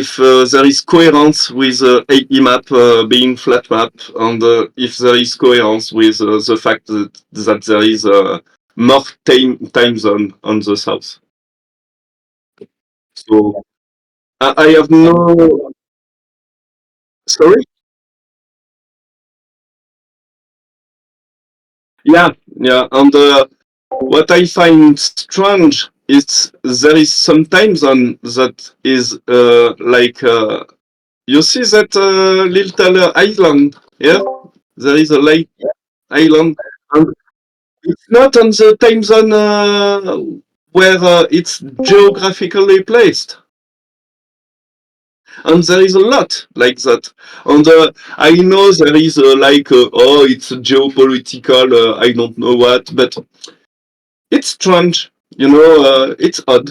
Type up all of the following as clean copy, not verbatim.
there is coherence with AE map being flat map, and if there is coherence with the fact that there is more time zone on the south. So I have no. Sorry. Yeah, yeah, and what I find strange is there is some time zone that is you see that little island. Yeah, there is a lake island, and it's not on the time zone where it's geographically placed. And there is a lot like that. And I know there is oh, it's geopolitical, I don't know what, but it's strange, it's odd.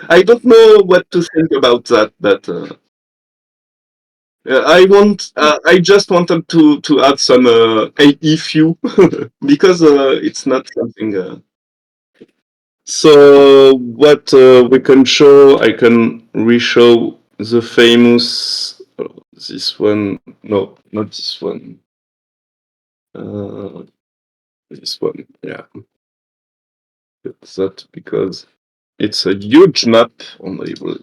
I don't know what to think about that, but I just wanted to add some AE few because it's not something. So what we can show, I can re-show the famous. This one, no, not this one. This one, yeah. That because it's a huge map, and I will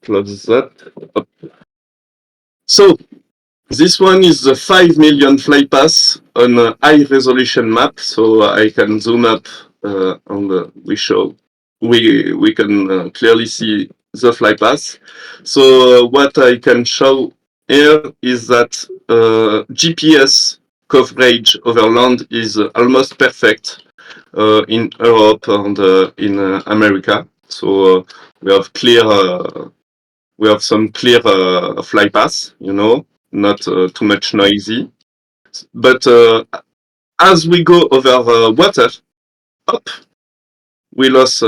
close that up. So this one is the 5 million flypass on a high resolution map. So I can zoom up and we can clearly see the flypass. So what I can show here is that GPS coverage over land is almost perfect in Europe and in America. So we have some clear fly path, not too much noisy. But as we go over water, up, we lost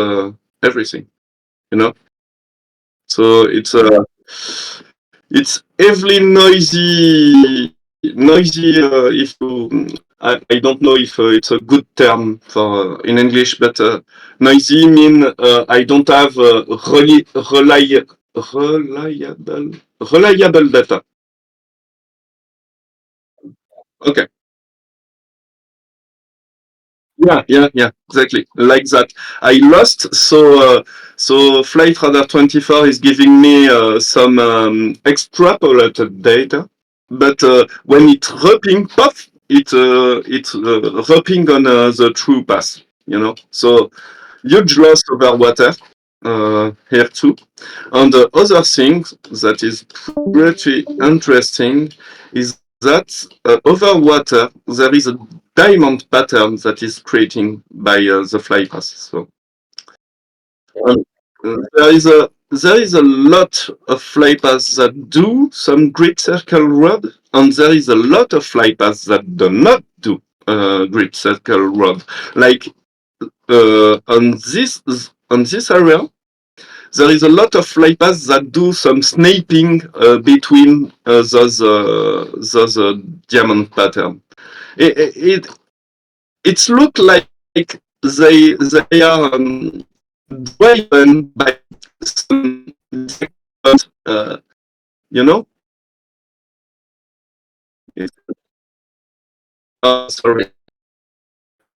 everything, you know. So it's heavily noisy. If you, I don't know if it's a good term for in English, but noisy mean I don't have reliable data. Okay. Yeah, exactly. Like that. I lost. So Flight Radar 24 is giving me some extrapolated data, but when it's hopping, pop, it's hopping on the true path. So huge loss over water here too. And the other thing that is pretty interesting is that over water there is a diamond pattern that is creating by the fly path. So um, there is a lot of fly paths that do some grid circle rod, and there is a lot of fly paths that do not do grid circle rod. Like on this area, there is a lot of fly paths that do some sniping between those diamond pattern. It it's look like they are driven by some uh, you know. Sorry.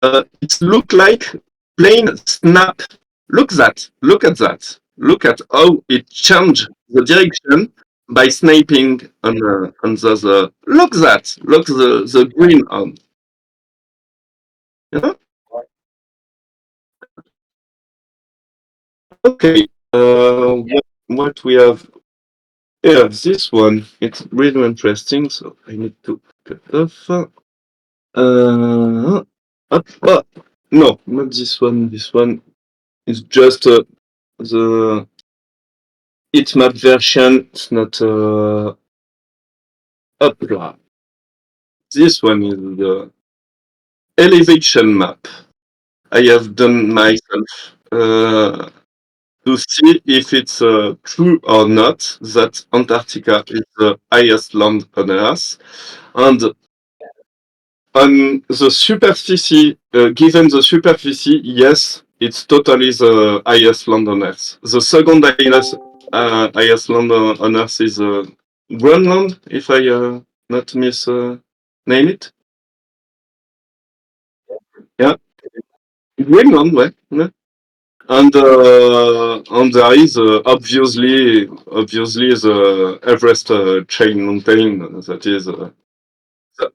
It look like plain snap. Look at that. Look at how it changed the direction by sniping on those. Look that. Look the green on. You know? Okay. What we have here? This one. It's really interesting. So I need to cut off. Up, no, not this one. This one is just the heatmap version. It's not up. This one is the elevation map I have done myself to see if it's true or not that Antarctica is the highest land on Earth. And on the superficie, given the superficie, yes, it's totally the highest land on Earth. The second highest highest land on Earth is Greenland, if I not miss name it. Yeah, Greenland, ouais. Yeah. And there is obviously the Everest chain mountain that is the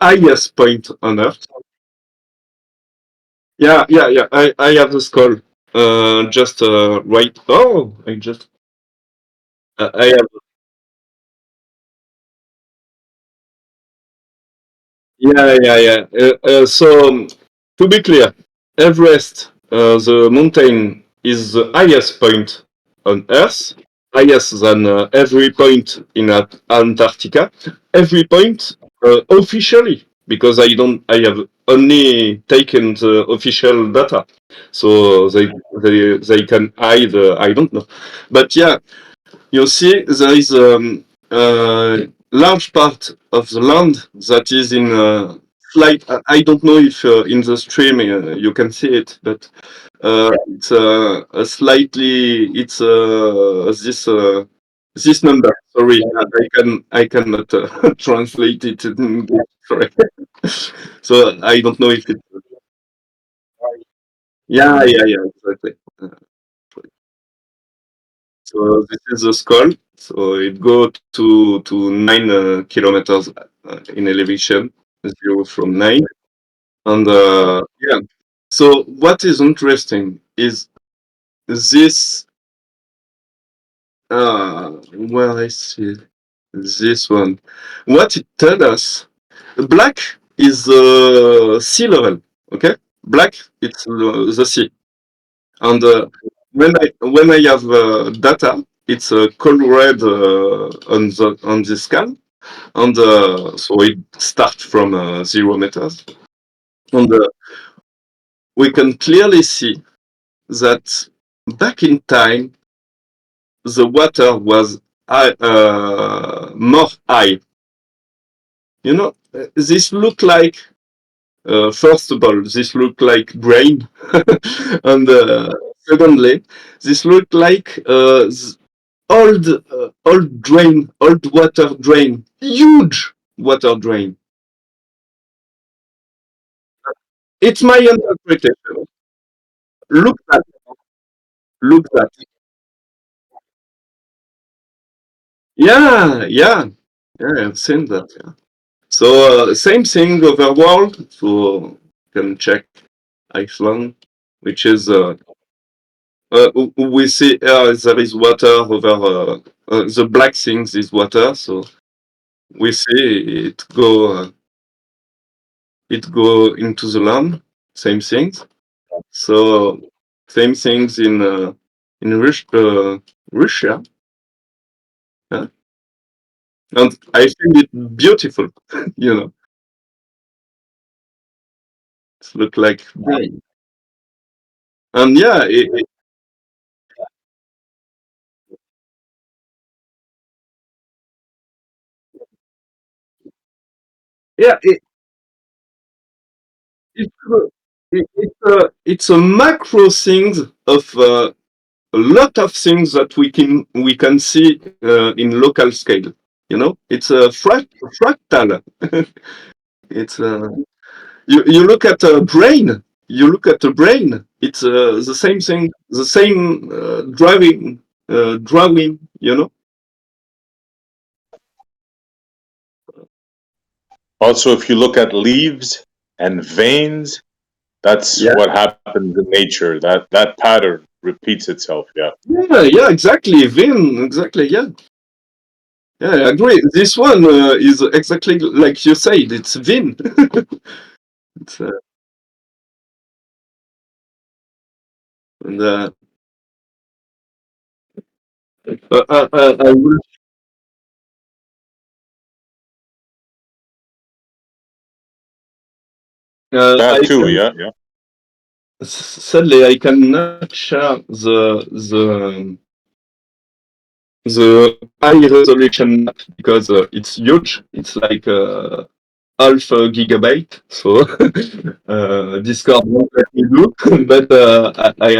highest point on Earth. Yeah. I have the skull. Just right. Oh, I just. I have. Yeah. So to be clear, Everest, the mountain, is the highest point on Earth, highest than every point in Antarctica. Every point officially, because I have only taken the official data, so they can hide. I don't know, but yeah, you see, there is a large part of the land that is in slight. I don't know if in the stream you can see it, but it's a slightly. It's this number. Sorry, I cannot translate it in English. Sorry. So I don't know if it. Yeah, exactly. Uh, So this is the skull. So it go to 9 kilometers in elevation, 0 from 9. And yeah. So what is interesting is this. Well, I see this one. What it tells us, black is sea level. Okay, black it's the sea. And when I have data, it's cold red on the scan, and so it starts from 0 meters, and we can clearly see that back in time the water was more high. This look like first of all, this look like brain, and secondly, this look like old water drain, huge water drain. It's my interpretation. Look at, look at. Yeah, I've seen that. Yeah. So same thing overworld. So you can check Iceland, which is we see there is water over the black things is water. So we see it go into the land. Same things. So same things in Russia, yeah? And I find it beautiful. you know, it look like brain. And yeah, yeah, it's it's a macro things of a lot of things that we can see in local scale. It's a fractal. It's you look at a brain. You look at a brain. It's the same thing, the same drawing. Also, if you look at leaves and veins, that's Yeah, what happens in nature. That pattern repeats itself. Yeah. yeah, exactly. Vin, exactly. Yeah, I agree. This one is exactly like you said. It's Vin. it's, and I will. I That too. can Yeah. Yeah. sadly I cannot share the high resolution map because it's huge. It's like half a gigabyte. So Discord won't let me do. But I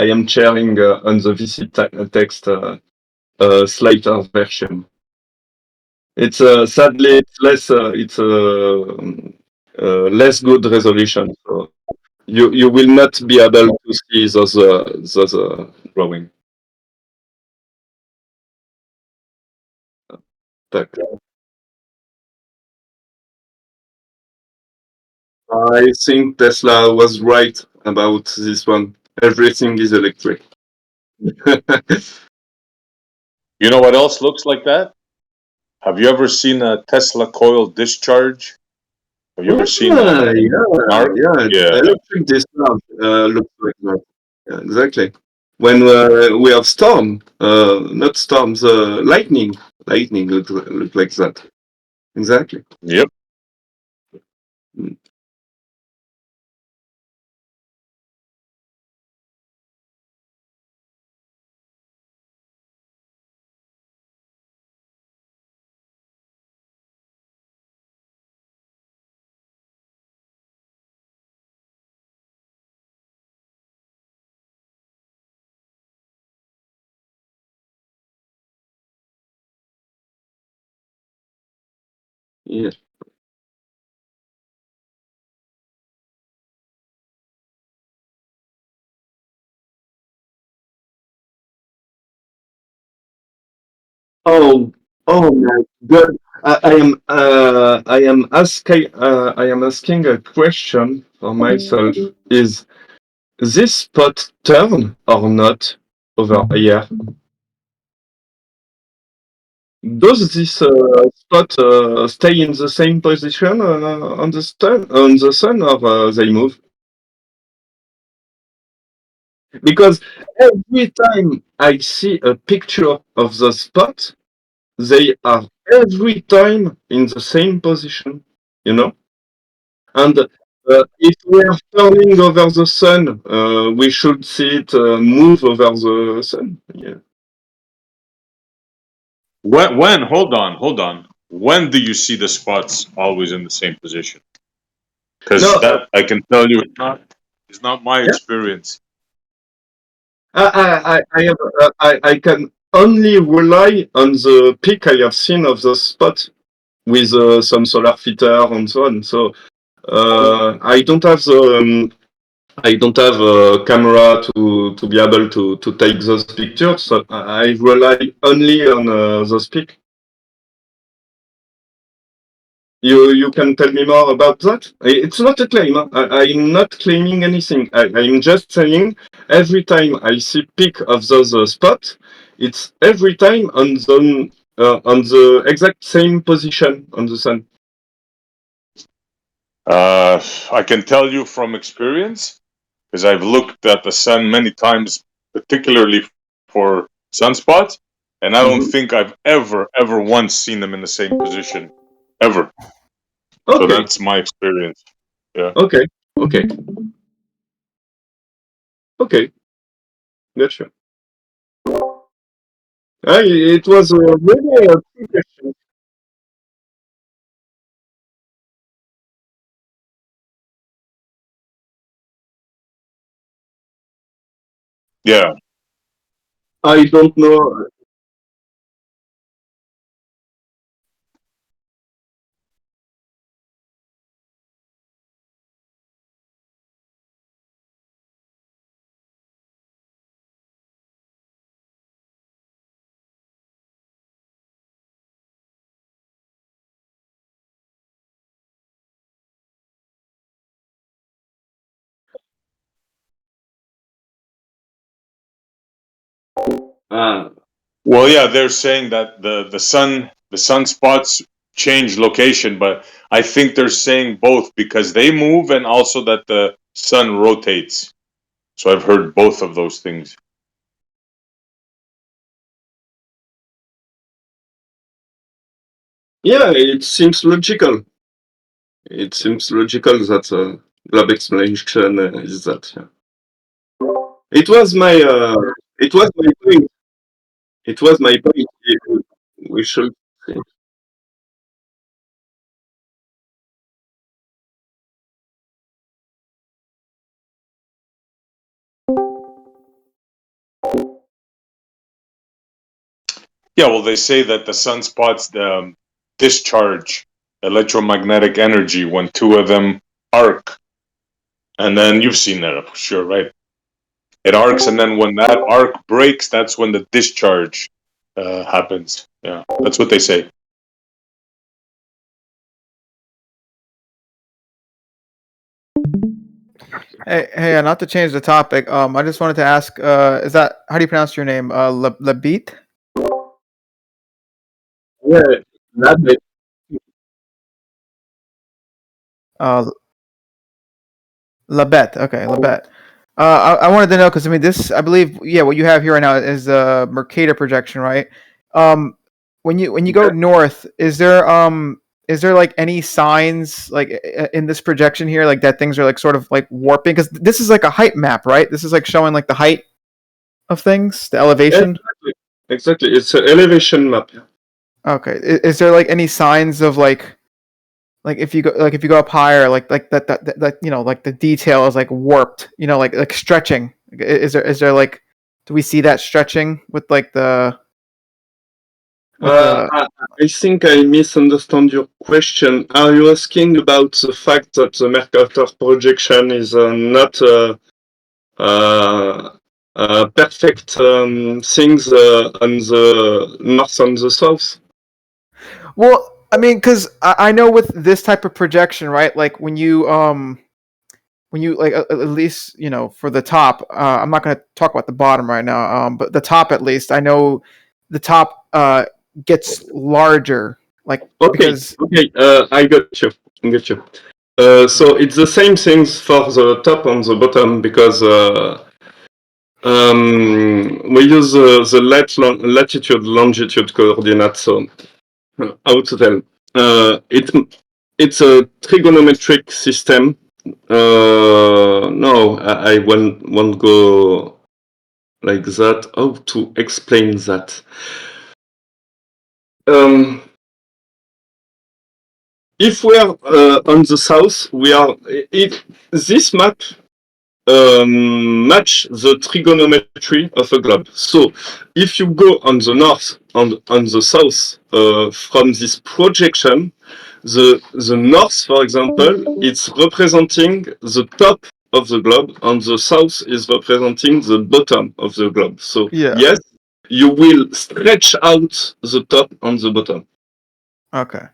am sharing on the VC text slighter version. It's sadly less good resolution. So you will not be able to see those drawing. Tak. I think Tesla was right about this one. Everything is electric. You know what else looks like that? Have you ever seen a Tesla coil discharge? Have you ever seen Yeah, yeah, an yeah. Yeah. Electric discharge looks like that. Yeah, exactly. When we have storm, not storms, lightning. Lightning look like that. Exactly. Yep. Mm. Yeah. Oh, oh my God! I am asking a question for myself. Is this spot turn or not over here? Does this spot stay in the same position on the sun, or they move? Because every time I see a picture of the spot, they are every time in the same position, you know? And if we are turning over the sun, we should see it move over the sun. Yeah. When hold on. When do you see the spots always in the same position? No, Because that I can tell you, it's not my yeah. experience. I can only rely on the peak I have seen of the spot with some solar filter and so on. So I don't have a camera to be able to take those pictures. So I rely only on those peak. You can tell me more about that? It's not a claim. Huh? I'm not claiming anything. I'm just saying every time I see peak of those spots, it's every time on the exact same position on the sun. I can tell you from experience because I've looked at the sun many times, particularly for sunspots, and I don't Hmm. think I've ever once seen them in the same position, ever. So Okay, that's my experience. Yeah. okay, okay, okay. Gotcha. It was really a quick question. Yeah. I don't know. Ah, Well, yeah, they're saying that the sunspots change location, but I think they're saying both because they move and also that the sun rotates. So I've heard both of those things. yeah, it seems logical. It seems logical that lab explanation is that. Yeah. It was my uh, it was my point. It was my point. We should. Yeah, well, they say that the sunspots discharge electromagnetic energy when two of them arc, and then you've seen that, I'm sure, right? It arcs, and then when that arc breaks, that's when the discharge happens. Yeah, that's what they say. Hey, not to change the topic. I just wanted to ask, is that how do you pronounce your name? LaBette? Yeah, LaBette. Uh, LaBette. Okay, LaBette. I wanted to know because I mean, this I believe, yeah, what you have here right now is the Mercator projection, right? Um, when you go north, is there like any signs like in this projection here, like that things are like sort of like warping? Because this is like a height map, right? This is like showing like the height of things, the elevation. Exactly. Exactly. It's an elevation map. Okay, is there like any signs of like if you go up higher, like that you know, like the detail is like warped, you know, like stretching. Is there like, do we see that stretching with the I think I misunderstand your question. Are you asking about the fact that the Mercator projection is not uh, perfect things on the north and the south? well, I mean, because I know with this type of projection, right? Like when you like at least you know for the top. I'm not going to talk about the bottom right now. But the top at least I know the top gets larger, like Okay, because okay, I got you. I got you. So it's the same things for the top and the bottom because we use the latitude longitude coordinates. So how to tell? It's a trigonometric system. No, I won't go like that. How to explain that? Um, if we are on the south, we are. If this map match the trigonometry of a globe. So if you go on the north and on the south from this projection, the north, for example, it's representing the top of the globe, and the south is representing the bottom of the globe. So yeah. yes, you will stretch out the top and the bottom. Okay.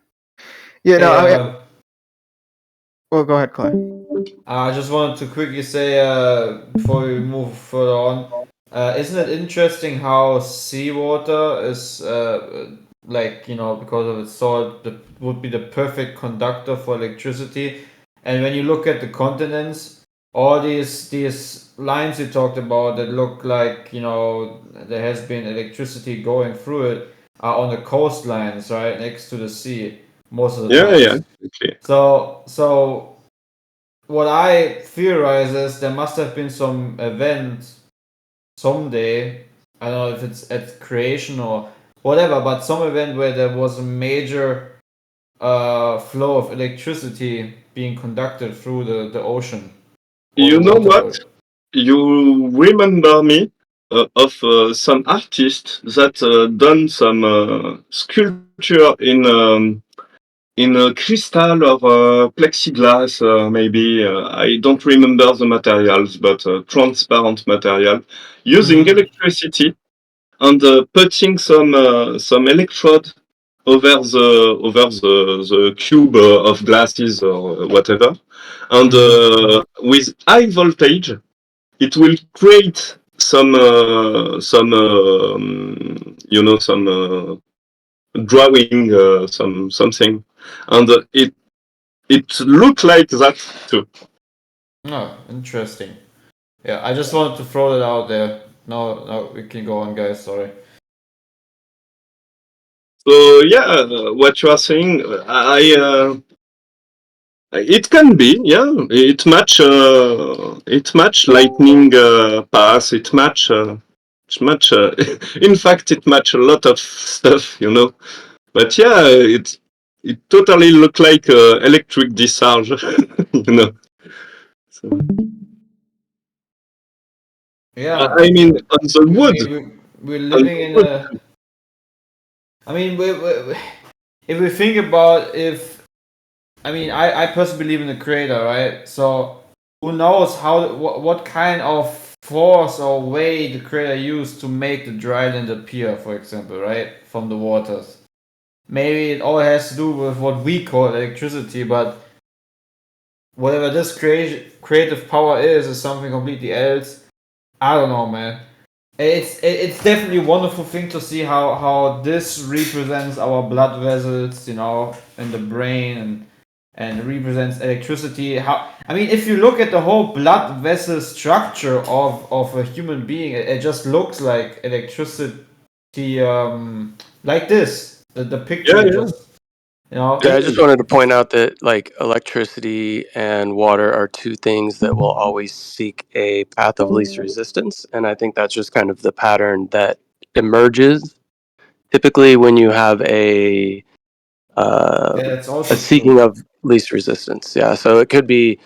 Yeah. No. Hey, I mean, well, go ahead, Clay. I just wanted to quickly say before we move further on, isn't it interesting how seawater is like, because of its salt, would be the perfect conductor for electricity, and when you look at the continents, all these lines you talked about that look like, there has been electricity going through it, are on the coastlines, right next to the sea most of the Yeah, yeah, times. okay. So what I theorize is there must have been some event someday. I don't know if it's at creation or whatever, but some event where there was a major flow of electricity being conducted through the ocean or the You know water. what? You remember me of some artists that done some sculpture in crystal or plexiglass, maybe. I don't remember the materials, but transparent material using Mm-hmm. electricity and putting some electrode over the cube of glasses or whatever, and Mm-hmm. with high voltage it will create some drawing, something, and it look like that too. Oh, interesting. Yeah, I just wanted to throw that out there. No, we can go on, guys. Sorry. So yeah, what you are saying, it can be, yeah. It match lightning path. It match. In fact, it match a lot of stuff. But yeah, it totally look like electric discharge, you know. So, Yeah, I mean, on the we, wood, we, we- we're on living the in wood. a I mean, if we think about I personally believe in the creator, right? So who knows what kind of force or way the creator used to make the dry land appear, for example, right? From the waters. Maybe it all has to do with what we call electricity, but whatever this creative power is something completely else. I don't know, man. It's definitely a wonderful thing to see how this represents our blood vessels, in the brain, and represents electricity. How I mean, if you look at the whole blood vessel structure of a human being, it just looks like electricity, like this. The picture Yeah, you yeah. just you know. Yeah, I just wanted to point out that like electricity and water are two things that will always seek a path of least resistance, and I think that's just kind of the pattern that emerges typically when you have uh, Yeah, that's a also seeking true. of least resistance. Yeah, so it could be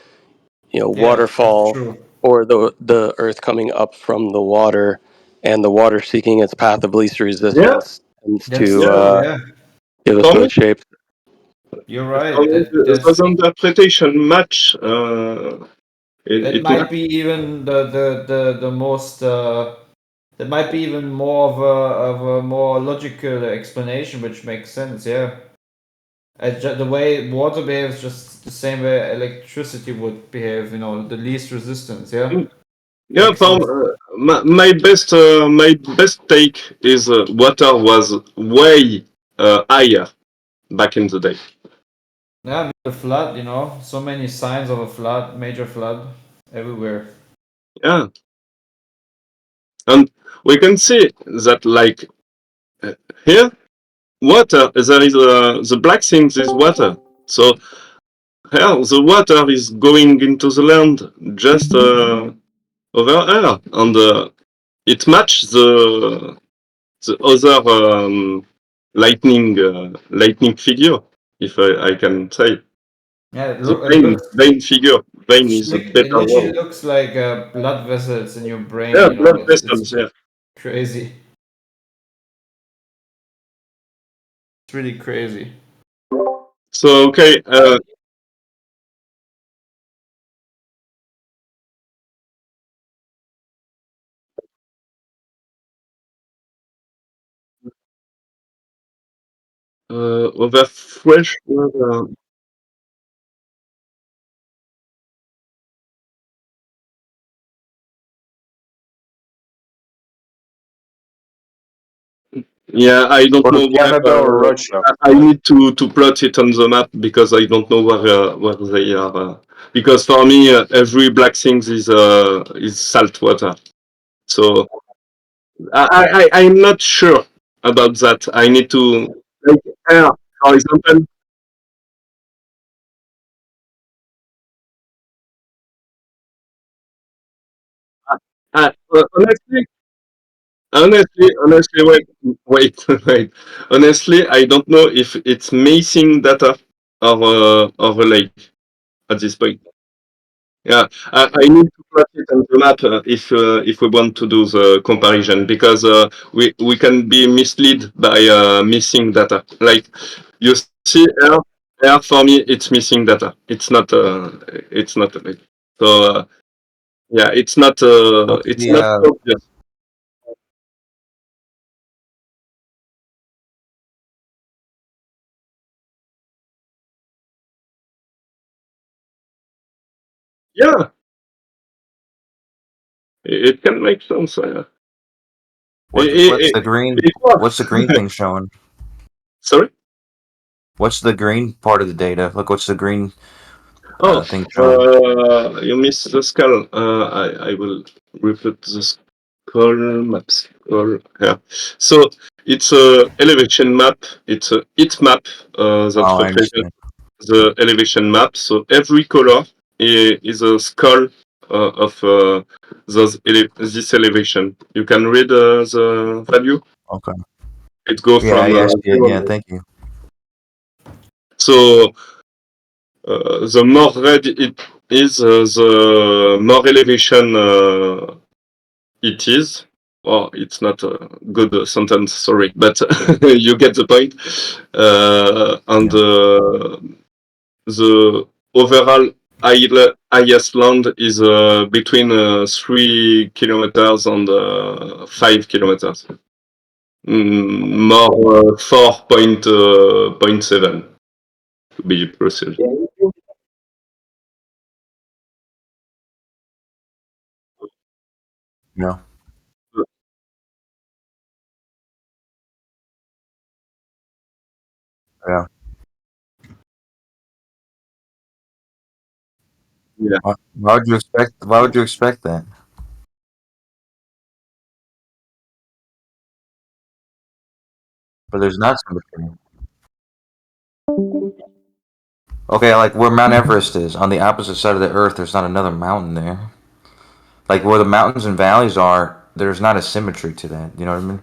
Yeah, that's waterfall true. or the earth coming up from the water, and the water seeking its path of least Yeah, resistance tends That's to yeah. true. Yeah, give us For me, those shapes. you're for right. me, There's those interpretation match. that It match. might be even the most. That might be even more of a more logical explanation, which makes sense. Yeah, the way water behaves, just the same way electricity would behave. The least resistance. Yeah, Yeah, makes sense. my best take is water was way higher back in the day. Yeah, the flood. So many signs of a flood, major flood, everywhere. Yeah, and we can see that like uh, here, water there is the black things is water. So here the water is going into the land just over here, and it matches the other lightning figure, if I can say. Yeah, The it looks. vein figure. Vein is a It better literally word. looks like blood vessels in your brain. Yeah, blood It's vessels. Yeah. crazy. It's really crazy. So okay. Over fresh water. Yeah, I don't Go to know where. Canada or Russia. I need to plot it on the map because I don't know where they are. Because for me, every black thing is salt water. So I'm not sure about that. I need to like air, for example. Honestly, honestly, wait. Honestly, I don't know if it's missing data or a lake at this point. Yeah, I need to plot it on the map if we want to do the comparison because we can be misled by missing data. Like you see, air for me, it's missing data. It's not a lake. So yeah, What's it's the not obvious. Yeah, it can make sense. what's It, the green it what's the works. green thing showing? Sorry. What's the green part of the data? Look, what's the green Oh, thing showing? you missed the skull. I will repeat the skull map. Skull, yeah. So it's a elevation map. It's a heat map that Oh, I represents understand. the elevation map. So every color is a skull of this elevation. You can read the value. Okay. It goes Yeah, from yeah, I see it. Yeah, 0. thank you. So the more red it is, the more elevation it is. Oh, it's not a good sentence, sorry, but you get the point. And the overall highest land is between 3 kilometers and 5 kilometers. More 4.7 to be precise. Yeah. Yeah. Yeah. Why would you expect? Why would you expect that? But there's not symmetry. Okay, like where Mount Everest is, on the opposite side of the Earth, there's not another mountain there. Like where the mountains and valleys are, there's not a symmetry to that. You know what I mean?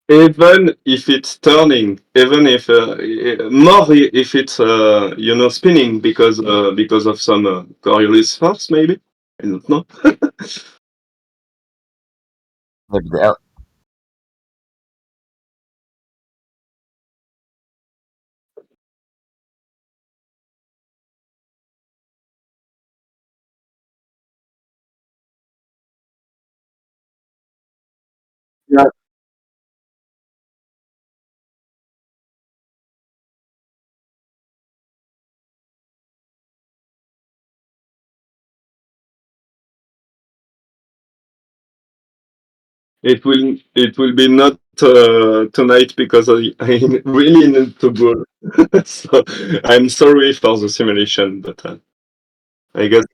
Even if it's turning, even if more if it's spinning because of some Coriolis force, maybe. I don't know. Yeah, but the, Yeah. It will be not tonight because I really need to go. So I'm sorry for the simulation, but I guess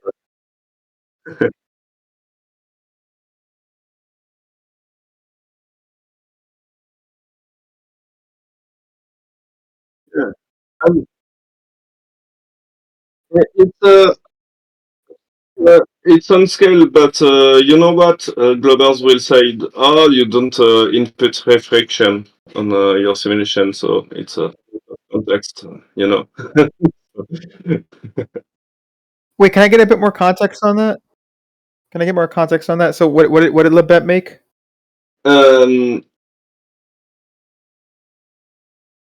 yeah. Um, it's it's on scale, but you know what? Globers will say, "Oh, you don't input reflection on your simulation, so it's a context, you know." Wait, can I get a bit more context on that? Can I get more context on that? So what did LaBette make? um,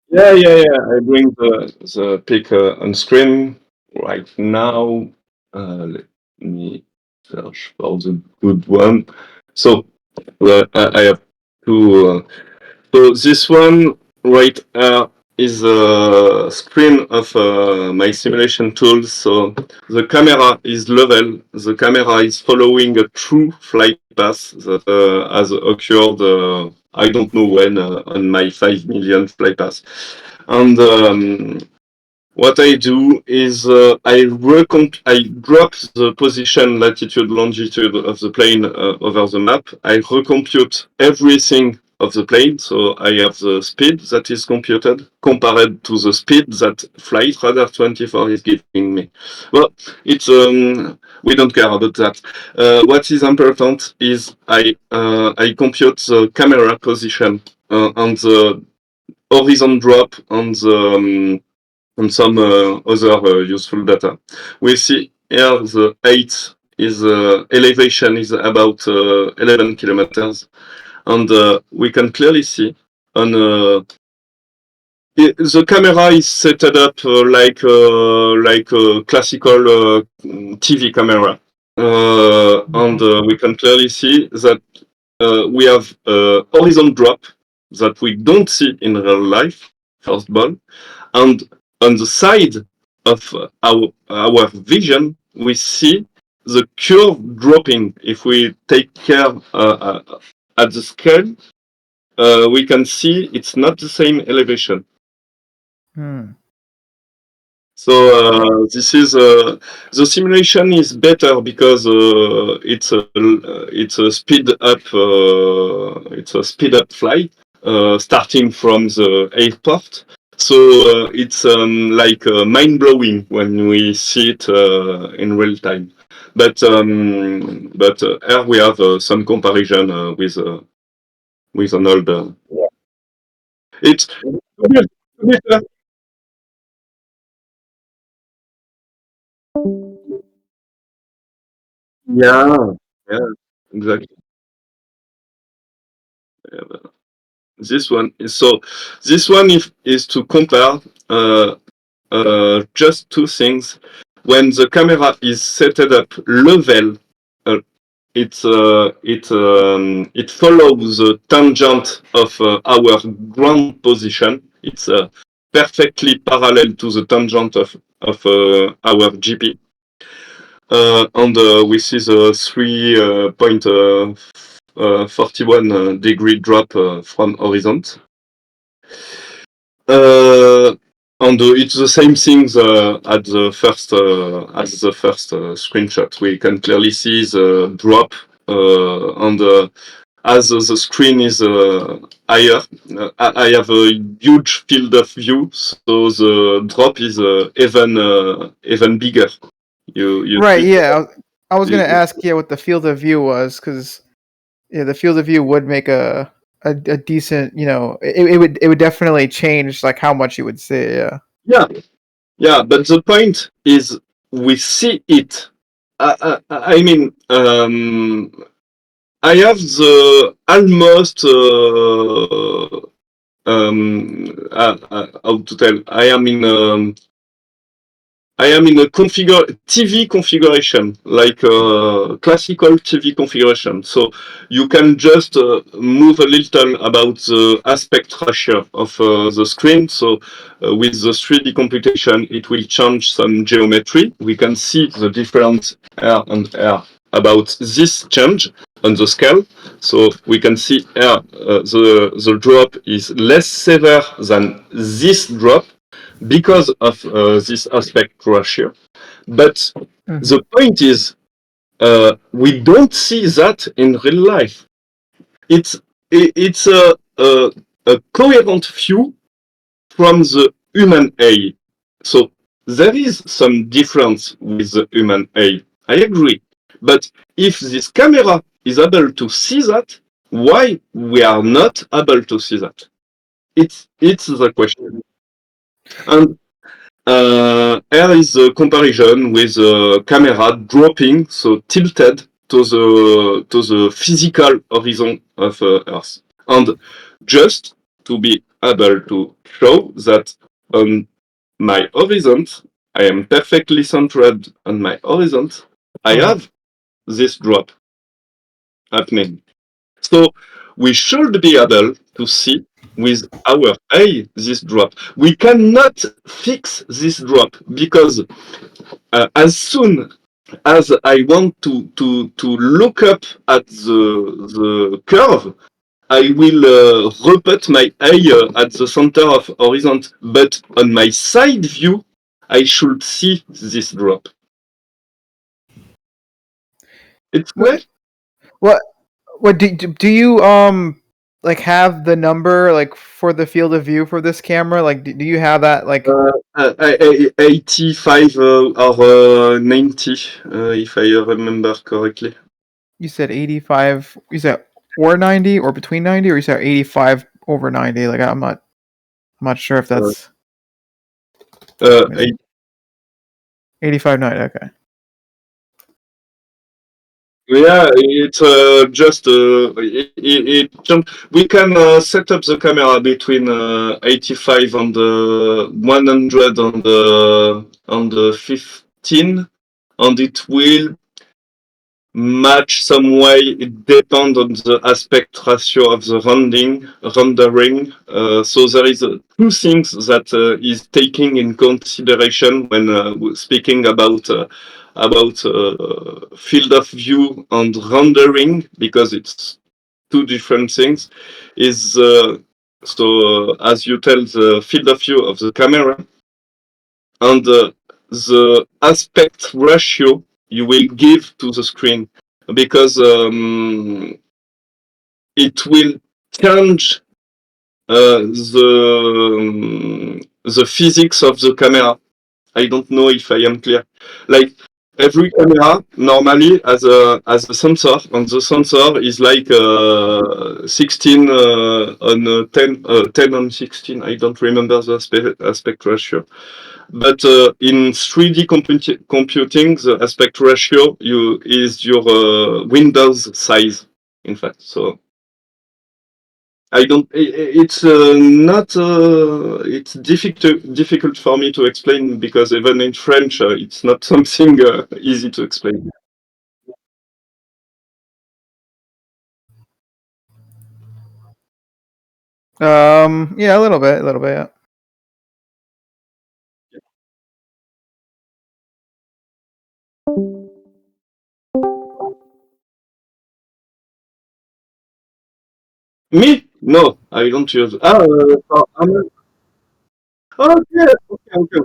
yeah, yeah, yeah. I bring the pic on screen right now. Let me search for the good one. So I have two. So this one right is a screen of my simulation tools. So the camera is level. The camera is following a true flight path that has occurred. I don't know when on my 5 million flight path. And what I do is I drop the position, latitude, longitude of the plane over the map. I recompute everything of the plane, so I have the speed that is computed compared to the speed that Flight Radar 24 is giving me. Well, it's we don't care about that. What is important is I compute the camera position on the horizon drop on the and some other useful data. We see here the height is elevation is about 11 kilometers, and we can clearly see on the camera is set up like a classical TV camera, and we can clearly see that we have horizon drop that we don't see in real life. First of all, and on the side of our vision, we see the curve dropping. If we take care at the scale, we can see it's not the same elevation. Hmm. So this is the simulation is better because it's a speed up flight starting from the airport. So it's like mind blowing when we see it in real time. But here we have some comparison with an old. It's Yeah, yeah, exactly. Yeah, this one is so. This one is to compare just two things. When the camera is set up level, uh, it follows the tangent of our ground position. It's perfectly parallel to the tangent of our GP. And we see the 3.41 degree drop from horizon. Uh, and it's the same thing at the first screenshot. We can clearly see the drop, and as the screen is higher, I have a huge field of view, so the drop is even bigger. You Right. see? Yeah. I was gonna You- ask, yeah, what the field of view was, because yeah, the field of view would make a decent, it would definitely change like how much you would see. Yeah. Yeah, yeah, but the point is we see it. I mean, I have the almost how to tell. I am in a TV configuration, like classical TV configuration. So you can just move a little about the aspect ratio of the screen. So with the 3D computation, it will change some geometry. We can see the difference R and R about this change on the scale. So we can see here the drop is less severe than this drop because of this aspect ratio. But Mhm. the point is, we don't see that in real life. It's a coherent view from the human eye. So there is some difference with the human eye. I agree. But if this camera is able to see that, why we are not able to see that? It's the question. And here is the comparison with the camera dropping, so tilted to the physical horizon of Earth. And just to be able to show that on my horizon, I am perfectly centered on my horizon, I Mhm. have this drop happening. So we should be able to see with our eye this drop. We cannot fix this drop because as soon as I want to look up at the curve, I will repeat my eye at the center of horizon, but on my side view, I should see this drop. It's clear? What? What? What do you like have the number like for the field of view for this camera? Like, do you have that like 85 or 90, if I remember correctly. you said 85? You said or 90 or between 90, or you said 85 over 90? Like I'm not sure if Uh, that's uh, maybe 85 90. Okay. Yeah, it's just we can set up the camera between 85 and 100 and 15, and it will match some way. It depends on the aspect ratio of the rendering. So there is two things that is taking in consideration when speaking about field of view and rendering, because it's two different things. Is as you tell, the field of view of the camera and the aspect ratio you will give to the screen, because it will change the physics of the camera. I don't know if I am clear. Like every camera normally has a sensor, and the sensor is like 16 on 10, 10 on 16. I don't remember the aspect ratio. But in 3D computing, the aspect ratio is your Windows size, in fact. So I don't. It's not. It's difficult for me to explain because even in French, it's not something easy to explain. Yeah, a little bit, yeah. Me? No, I don't use. Okay, okay.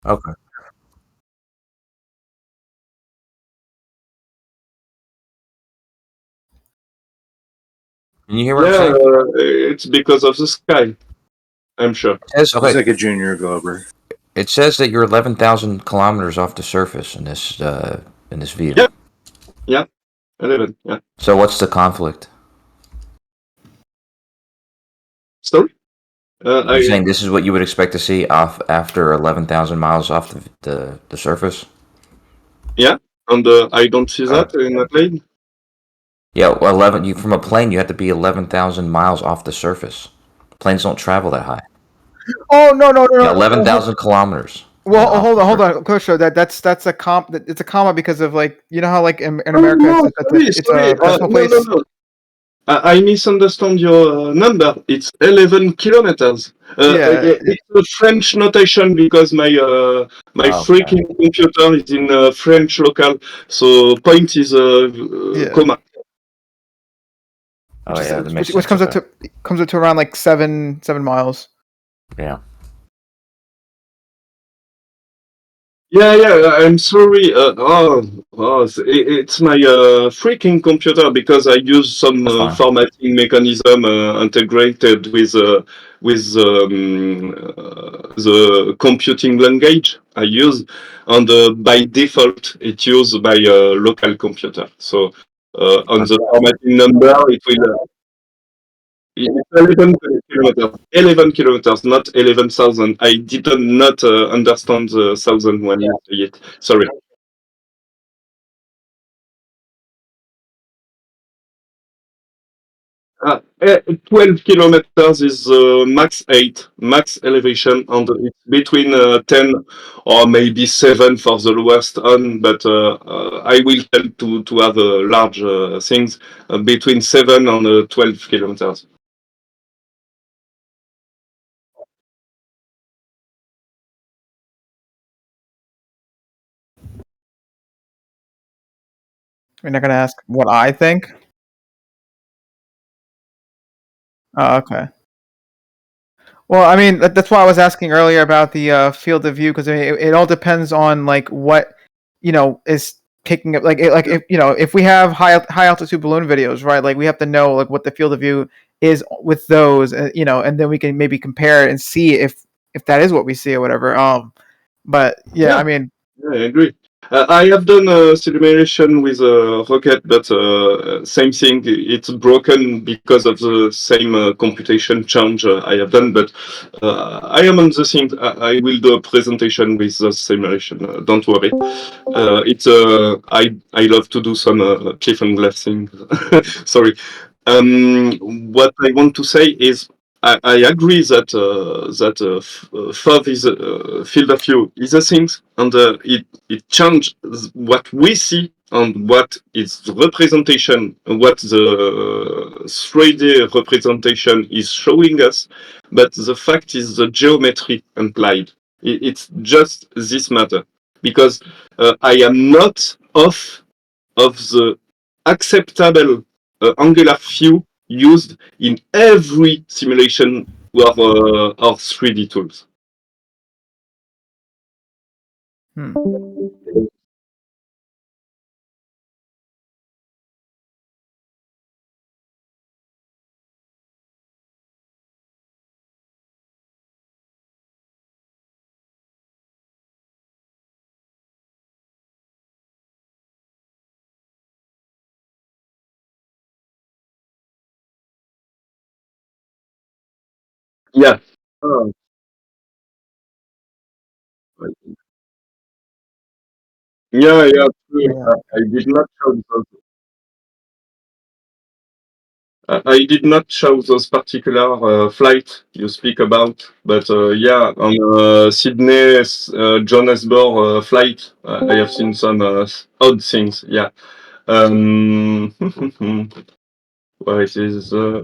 Okay. Can you hear what I'm Yeah, saying? it's because of the sky. I'm sure. Okay. He's like a junior Glover. It says that you're 11,000 kilometers off the surface in this view. Yeah, yeah, 11. Yeah. So what's the conflict? Sorry. You're saying this is what you would expect to see off after 11,000 miles off the surface? Yeah, and I don't see that in a plane. Yeah, well, 11. You from a plane, you have to be 11,000 miles off the surface. Planes don't travel that high. Oh no. Yeah, 11,000 kilometers. Well, Off the hold surface. on, Coach. That's a comp. It's a comma because of like you know how like in Oh America no, it's sorry. a decimal No, place. no. I misunderstand your number. It's 11 kilometers. Yeah, It's a French notation because my Okay. freaking computer is in French local, so point is yeah. comma. Oh yeah, that makes Which sense. Okay. comes up to around like 7 miles. Yeah. Yeah. I'm sorry. It's my freaking computer because I use some That's fine. formatting mechanism integrated with the computing language I use, and by default it used by local computer. So on the formatting number, it will. It's 11 kilometers. 11 kilometers, not 11,000. I did not understand the thousand when you say it. Sorry. 12 kilometers is max 8, max elevation, and it's between 10 or maybe 7 for the lowest on, but I will tell to have large things between 7 and 12 kilometers. You're not gonna ask what I think. Oh, okay. Well, I mean that's why I was asking earlier about the field of view because I mean, it all depends on like what is taking up like if if we have high altitude balloon videos, right? Like we have to know like what the field of view is with those, and then we can maybe compare it and see if that is what we see or whatever. But yeah, Yeah. I mean, Yeah, I agree. I have done a simulation with a rocket, but same thing. It's broken because of the same computation change I have done. But I am on the thing. I will do a presentation with the simulation. Don't worry. It's I love to do some cliffhanger things. Sorry. What I want to say is I agree that FOV is field of view is a thing, and it changes what we see and what is representation, what the 3D representation is showing us. But the fact is the geometry implied. It's just this matter because I am not off of the acceptable angular view used in every simulation or 3D tools. hmm. Yeah. Oh, yeah, yeah. True. Yeah. I did not show those. I did not show those particular flight you speak about, but yeah, on Sydney Johannesburg flight, I have seen some odd things. Yeah. Um, where it is? Yeah.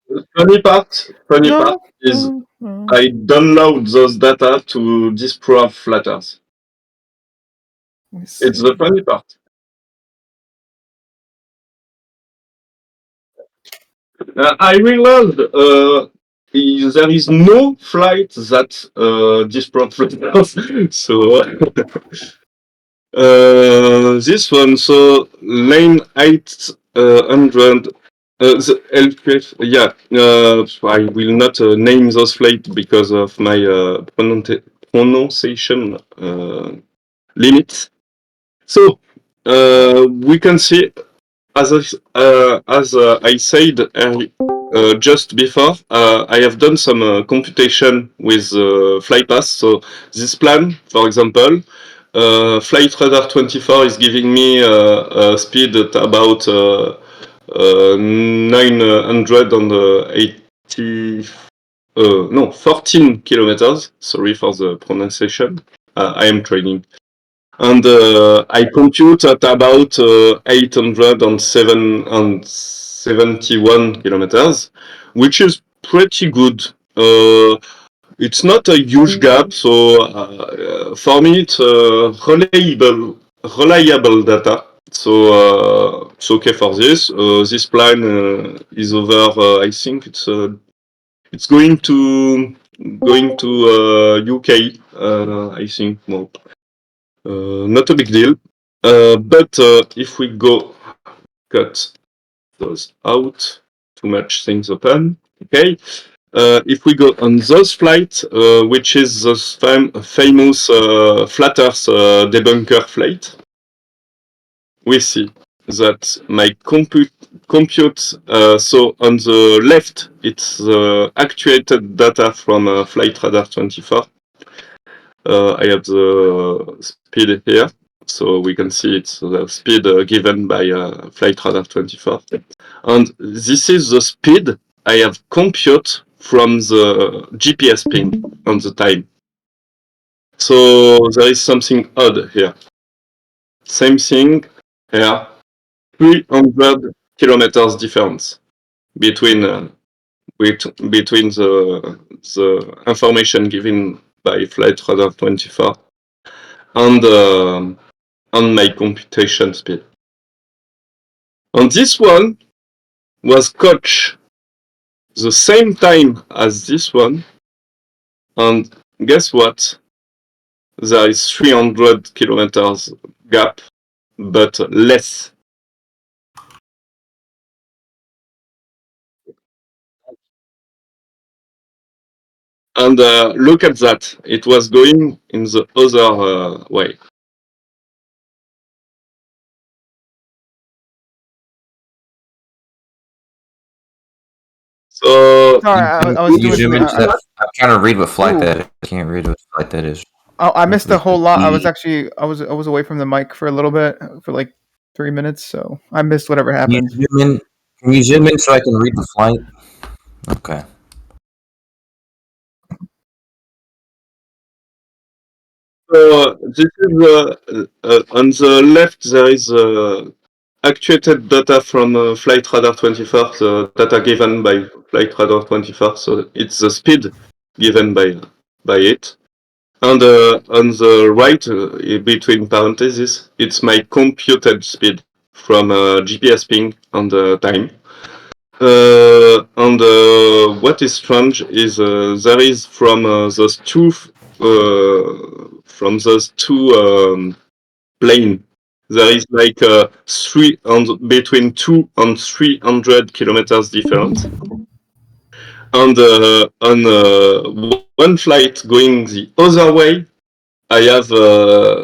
The funny part No. is I download those data to disprove flat Earth. Let me It's the see. funny part. I realized there is no flight that disprove flat Earth. So this one, so lane 800, the LPF, yeah, I will not name those flights because of my pronunciation limits. So we can see, as I said just before, I have done some computation with FlyPass. So this plan, for example, Flight Radar 24 is giving me a speed at about 980, no, 14 kilometers. Sorry for the pronunciation. I am training. And I compute at about 871 kilometers, which is pretty good. It's not a huge gap, so for me it's reliable data. So it's okay for this. This plan is over. I think it's going to UK. I think no, not a big deal. But if we go cut those out, too much things open. Okay. If we go on those flights, which is the famous flat Earth debunker flight, we see that my compute, so on the left, it's the actuated data from Flight Radar 24. I have the speed here, so we can see it's the speed given by Flight Radar 24. And this is the speed I have compute from the GPS ping on the time. So there is something odd here. Same thing here, 300 kilometers difference between between the information given by Flight Radar 24 and on my computation speed. And this one was coached the same time as this one, and guess what? There is 300 kilometers gap, but less. And look at that. It was going in the other way. So Sorry, I was Can you doing zoom something. into that? I'm trying to read what flight Ooh. that is. I can't read what flight that is. I missed a whole lot. I was The- actually I was away from the mic for a little bit for like 3 minutes, so I missed whatever Can you happened. zoom in? Can you zoom in so I can read the flight? Okay. this is on the left. There is actuated data from Flight Radar 24. The data given by Flight Radar 24. So it's the speed given by it. And on the right, between parentheses, it's my computed speed from GPS ping and time. And what is strange is there is from those two plane, there is like between 200 and 300 kilometers difference. And on one flight going the other way, I have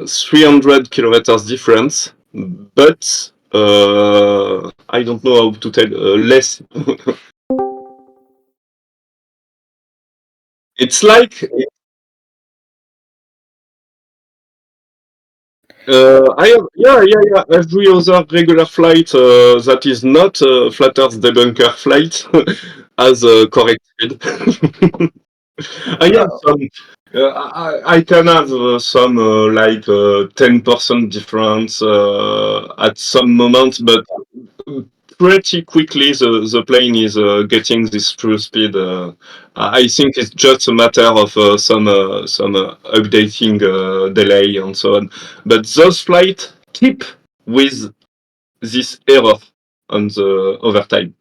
300 kilometers difference, but I don't know how to tell less. It's like I have, yeah. Every other regular flight that is not Flat Earth debunker flight has a correct speed. I have some. I can have some like 10% difference at some moments, but pretty quickly the plane is getting this true speed. I think it's just a matter of some updating delay and so on. But those flights keep with this error on the overtime.